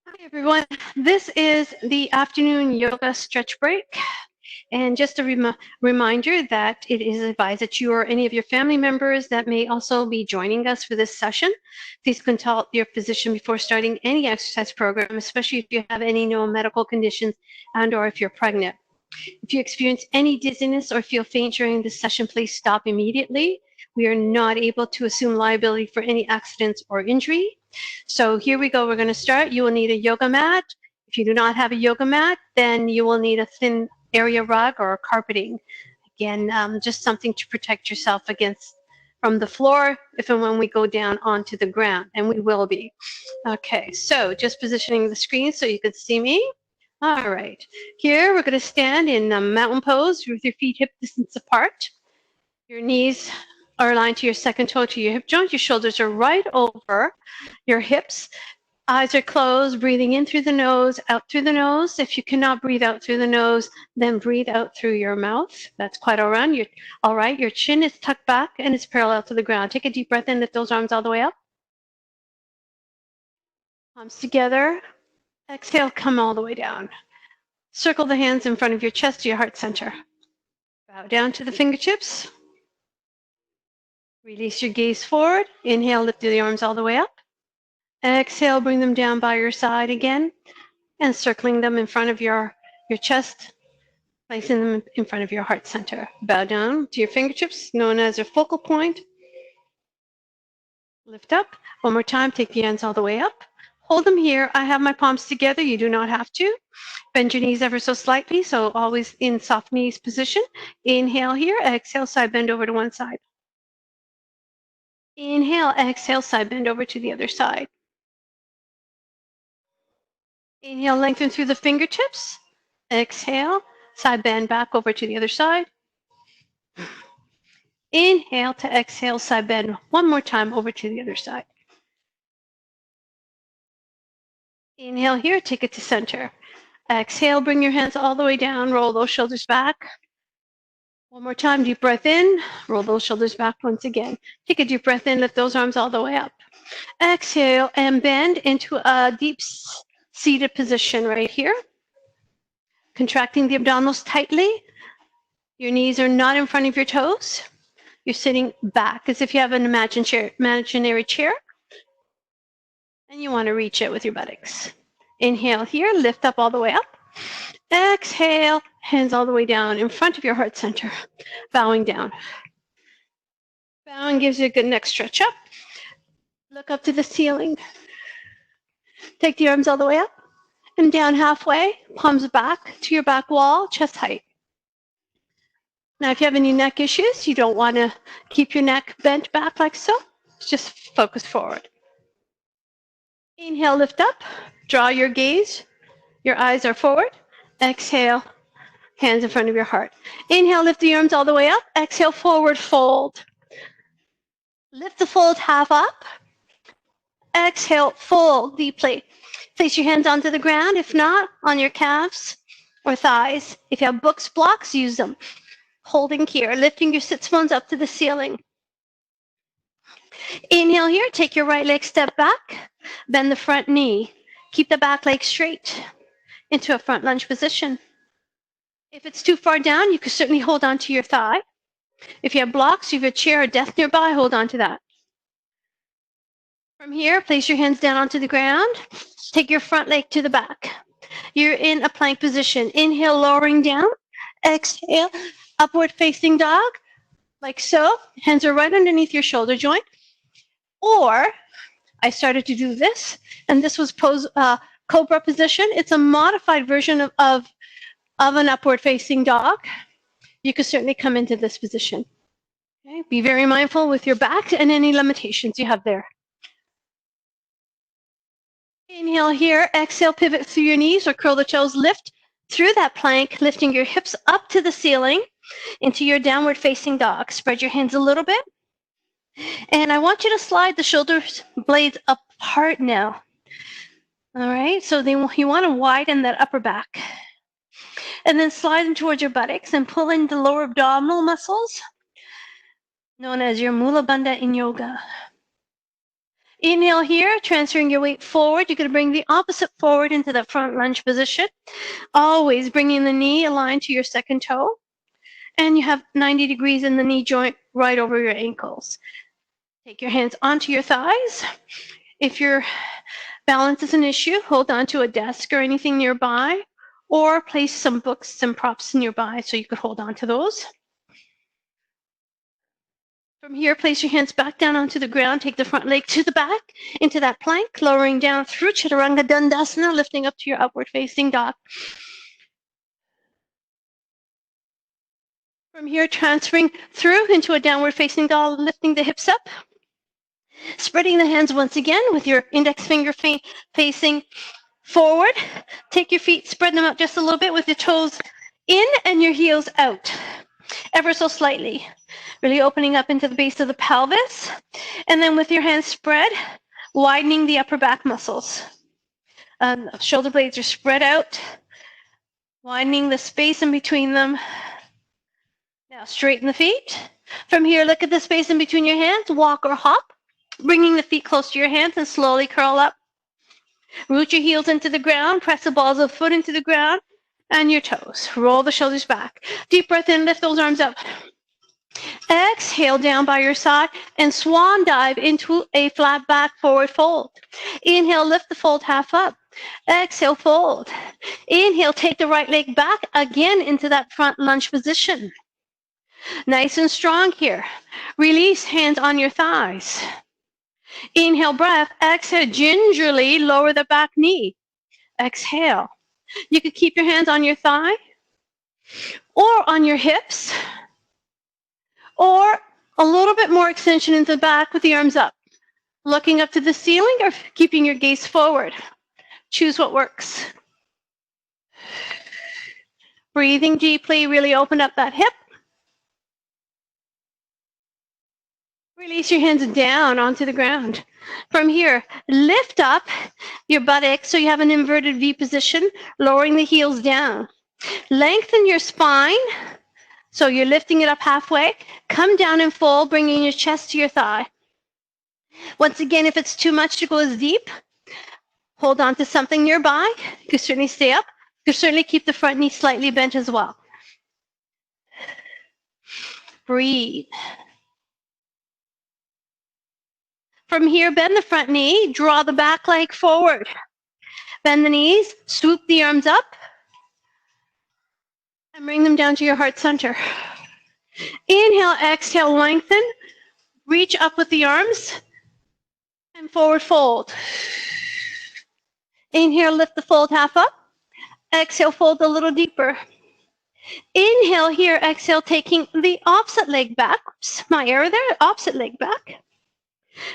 Hi, everyone. This is the afternoon yoga stretch break. And just a reminder that it is advised that you or any of your family members that may also be joining us for this session, please consult your physician before starting any exercise program, especially if you have any known medical conditions and or if you're pregnant. If you experience any dizziness or feel faint during the session, please stop immediately. We are not able to assume liability for any accidents or injury. So here we go. We're going to start. You will need a yoga mat. If you do not have a yoga mat, then you will need a thin area rug or carpeting. Again, just something to protect yourself against from the floor if and when we go down onto the ground, and we will be. Okay, so just positioning the screen so you can see me. All right, here we're going to stand in mountain pose with your feet hip distance apart. Your knees are aligned to your second toe to your hip joint. Your shoulders are right over your hips. Eyes are closed, breathing in through the nose, out through the nose. If you cannot breathe out through the nose, then breathe out through your mouth. That's quite all right. All right. Your chin is tucked back and it's parallel to the ground. Take a deep breath in, lift those arms all the way up. Palms together. Exhale, come all the way down. Circle the hands in front of your chest to your heart center. Bow down to the fingertips. Release your gaze forward. Inhale, lift the arms all the way up. Exhale, bring them down by your side again and circling them in front of your chest, placing them in front of your heart center. Bow down to your fingertips, known as your focal point. Lift up. One more time, take the hands all the way up. Hold them here. I have my palms together. You do not have to. Bend your knees ever so slightly, so always in soft knees position. Inhale here, exhale, side bend over to one side. Inhale, exhale, side bend over to the other side. Inhale, lengthen through the fingertips. Exhale, side bend back over to the other side. Inhale to exhale, side bend one more time over to the other side. Inhale here, take it to center. Exhale, bring your hands all the way down, roll those shoulders back. One more time, deep breath in, roll those shoulders back once again. Take a deep breath in, lift those arms all the way up. Exhale and bend into a deep seated position right here. Contracting the abdominals tightly. Your knees are not in front of your toes. You're sitting back as if you have an imaginary chair. And you want to reach it with your buttocks. Inhale here, lift up all the way up. Exhale, hands all the way down in front of your heart center, bowing down. Bowing gives you a good neck stretch up. Look up to the ceiling. Take the arms all the way up and down halfway, palms back to your back wall, chest height. Now, if you have any neck issues, you don't want to keep your neck bent back like so. Just focus forward. Inhale, lift up. Draw your gaze. Your eyes are forward. Exhale, hands in front of your heart. Inhale, lift the arms all the way up. Exhale, forward fold. Lift the fold half up. Exhale, fold deeply. Place your hands onto the ground. If not, on your calves or thighs. If you have books, blocks, use them. Holding here, lifting your sits bones up to the ceiling. Inhale here, take your right leg step back, bend the front knee. Keep the back leg straight into a front lunge position. If it's too far down, you can certainly hold on to your thigh. If you have blocks, you have a chair or desk nearby, hold on to that. From here, place your hands down onto the ground. Take your front leg to the back. You're in a plank position. Inhale, lowering down. Exhale, upward facing dog, like so. Hands are right underneath your shoulder joint. Or I started to do this, and this was cobra position. It's a modified version of an upward facing dog. You could certainly come into this position. Okay? Be very mindful with your back and any limitations you have there. Inhale here, exhale, pivot through your knees or curl the toes, lift through that plank, lifting your hips up to the ceiling into your downward facing dog. Spread your hands a little bit. And I want you to slide the shoulder blades apart now. All right, so then you want to widen that upper back. And then slide them towards your buttocks and pull in the lower abdominal muscles, known as your Mula Bandha in yoga. Inhale here, transferring your weight forward. You're going to bring the opposite forward into that front lunge position. Always bringing the knee aligned to your second toe. And you have 90 degrees in the knee joint right over your ankles. Take your hands onto your thighs. If your balance is an issue, hold on to a desk or anything nearby, or place some books and props nearby so you could hold on to those. From here, place your hands back down onto the ground. Take the front leg to the back into that plank, lowering down through Chaturanga Dandasana, lifting up to your upward facing dog. From here, transferring through into a downward facing dog, lifting the hips up. Spreading the hands once again with your index finger facing forward. Take your feet, spread them out just a little bit with your toes in and your heels out, ever so slightly. Really opening up into the base of the pelvis. And then with your hands spread, widening the upper back muscles. Shoulder blades are spread out, widening the space in between them. Now straighten the feet. From here, look at the space in between your hands, walk or hop. Bringing the feet close to your hands and slowly curl up. Root your heels into the ground, press the balls of the foot into the ground and your toes. Roll the shoulders back. Deep breath in, lift those arms up. Exhale down by your side and swan dive into a flat back forward fold. Inhale, lift the fold half up. Exhale, fold. Inhale, take the right leg back again into that front lunge position. Nice and strong here. Release, hands on your thighs. Inhale, breath. Exhale, gingerly lower the back knee. Exhale. You could keep your hands on your thigh or on your hips or a little bit more extension into the back with the arms up. Looking up to the ceiling or keeping your gaze forward. Choose what works. Breathing deeply, really open up that hip. Release your hands down onto the ground. From here, lift up your buttocks so you have an inverted V position, lowering the heels down. Lengthen your spine, so you're lifting it up halfway. Come down and fold, bringing your chest to your thigh. Once again, if it's too much to go as deep, hold on to something nearby. You can certainly stay up. You can certainly keep the front knee slightly bent as well. Breathe. From here, bend the front knee, draw the back leg forward. Bend the knees, swoop the arms up, and bring them down to your heart center. Inhale, exhale, lengthen. Reach up with the arms and forward fold. Inhale, lift the fold half up. Exhale, fold a little deeper. Inhale here, exhale, taking the opposite leg back. Oops, my error there, opposite leg back.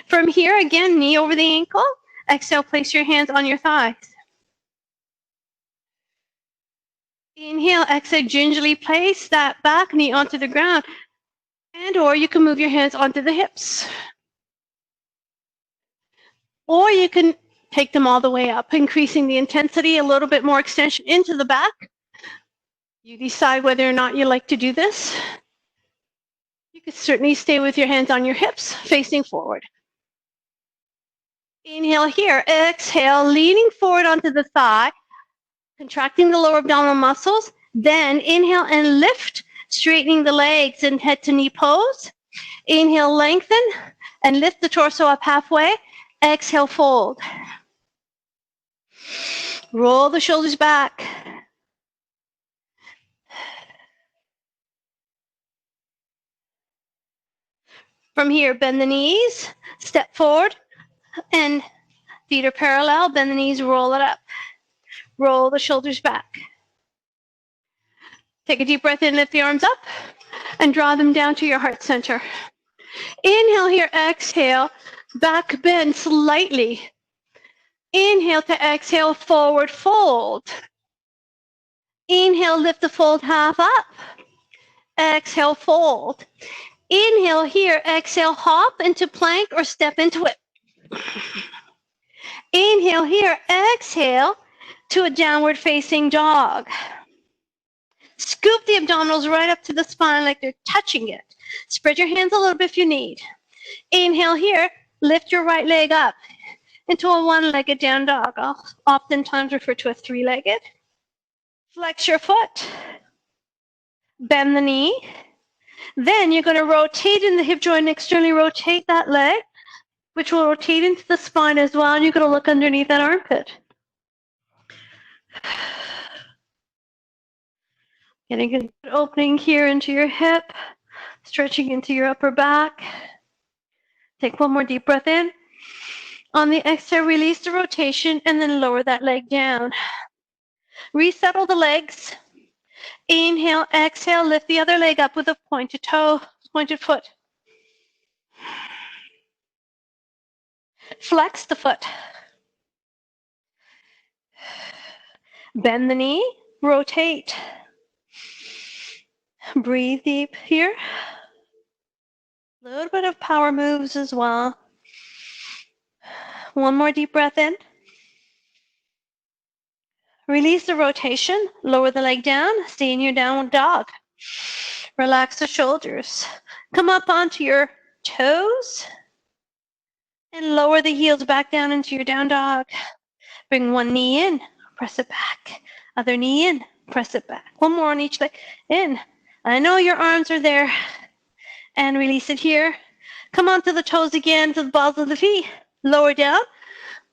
From here, again, knee over the ankle. Exhale, place your hands on your thighs. Inhale, exhale, gingerly place that back knee onto the ground. And or you can move your hands onto the hips. Or you can take them all the way up, increasing the intensity, a little bit more extension into the back. You decide whether or not you like to do this. You can certainly stay with your hands on your hips, facing forward. Inhale here, exhale, leaning forward onto the thigh, contracting the lower abdominal muscles. Then inhale and lift, straightening the legs in head to knee pose. Inhale, lengthen, and lift the torso up halfway. Exhale, fold. Roll the shoulders back. From here, bend the knees, step forward, and feet are parallel. Bend the knees, roll it up. Roll the shoulders back. Take a deep breath in, lift the arms up, and draw them down to your heart center. Inhale here, exhale, back bend slightly. Inhale to exhale, forward fold. Inhale, lift the fold half up. Exhale, fold. Inhale here, exhale, hop into plank or step into it. Inhale here, exhale to a downward facing dog. Scoop the abdominals right up to the spine like they're touching it. Spread your hands a little bit if you need. Inhale here, Lift your right leg up into a one-legged down dog, oftentimes referred to as three-legged. Flex your foot. Bend the knee. Then you're going to rotate in the hip joint and externally rotate that leg, which will rotate into the spine as well. And you're going to look underneath that armpit. Getting a good opening here into your hip, stretching into your upper back. Take one more deep breath in. On the exhale, release the rotation and then lower that leg down. Resettle the legs. Inhale, exhale, lift the other leg up with a pointed toe, pointed foot. Flex the foot. Bend the knee, rotate. Breathe deep here. A little bit of power moves as well. One more deep breath in. Release the rotation, lower the leg down, stay in your downward dog. Relax the shoulders. Come up onto your toes and lower the heels back down into your down dog. Bring one knee in, press it back. Other knee in, press it back. One more on each leg. In. I know your arms are there. And release it here. Come onto the toes again, to the balls of the feet. Lower down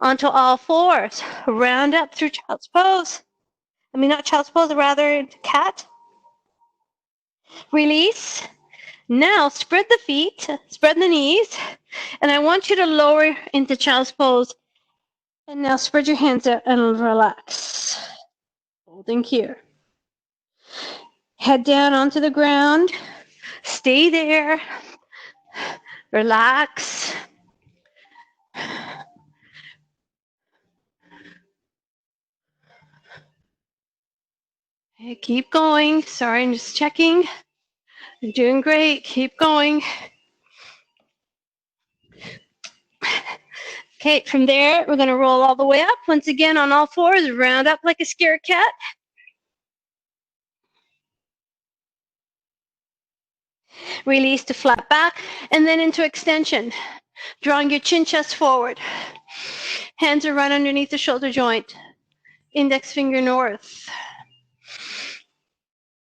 onto all fours. Round up through child's pose. I mean, not child's pose, rather cat. Release. Now spread the feet, spread the knees, and I want you to lower into child's pose. And now spread your hands out and relax. Holding here. Head down onto the ground. Stay there. Relax. Okay, keep going. Sorry, I'm just checking. You're doing great. Keep going. Okay, from there, we're going to roll all the way up. Once again, on all fours, round up like a scared cat. Release to flat back, and then into extension. Drawing your chin chest forward. Hands are right underneath the shoulder joint. Index finger north.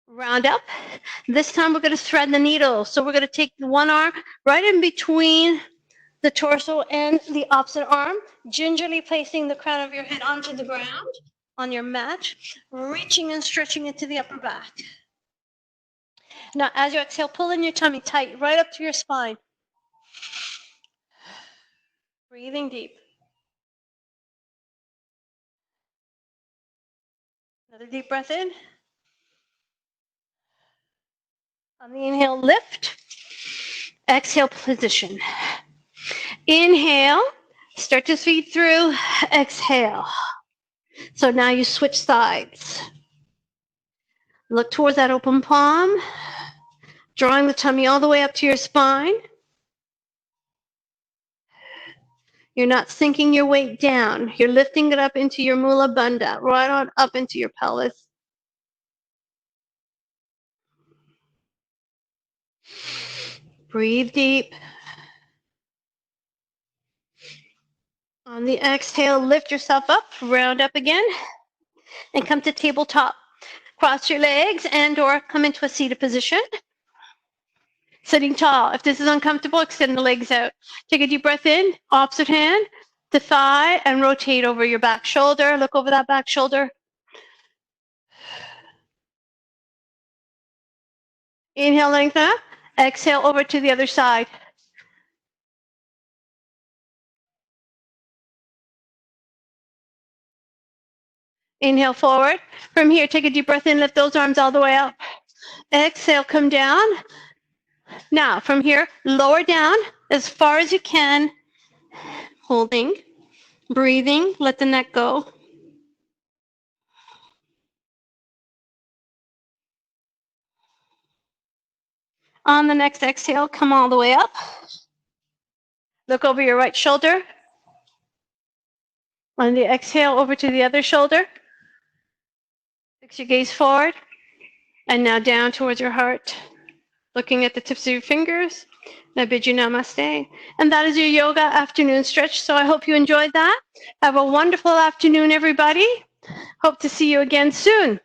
Round up. This time we're going to thread the needle. So we're going to take one arm right in between the torso and the opposite arm, gingerly placing the crown of your head onto the ground, on your mat, reaching and stretching into the upper back. Now, as you exhale, pull in your tummy tight, right up to your spine. Breathing deep. Another deep breath in. On the inhale, lift. Exhale, position. Inhale, start to feed through. Exhale. So now you switch sides. Look towards that open palm, drawing the tummy all the way up to your spine. You're not sinking your weight down. You're lifting it up into your Mula Bandha, right on up into your pelvis. Breathe deep. On the exhale, lift yourself up, round up again, and come to tabletop. Cross your legs and or come into a seated position. Sitting tall. If this is uncomfortable, extend the legs out. Take a deep breath in, opposite hand to thigh, and rotate over your back shoulder. Look over that back shoulder. Inhale, lengthen up. Exhale over to the other side. Inhale forward. From here, take a deep breath in, lift those arms all the way up. Exhale, come down. Now, from here, lower down as far as you can. Holding, breathing, let the neck go. On the next exhale, come all the way up. Look over your right shoulder. On the exhale, over to the other shoulder. Fix your gaze forward. And now down towards your heart. Looking at the tips of your fingers. I bid you namaste. And that is your yoga afternoon stretch. So I hope you enjoyed that. Have a wonderful afternoon, everybody. Hope to see you again soon.